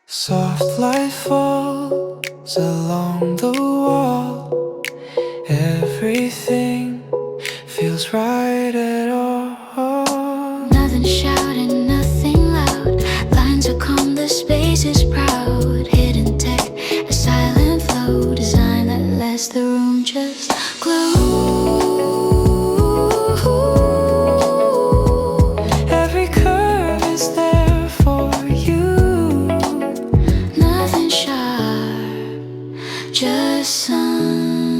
Soft light falls along the wall. Everything feels right at all. Nothing shouting, nothing loud. Lines are calm, the space is proud. Hidden tech, a silent flow. Design that lets the room just glow. Every curve is there for you. Nothing sharp, just sun.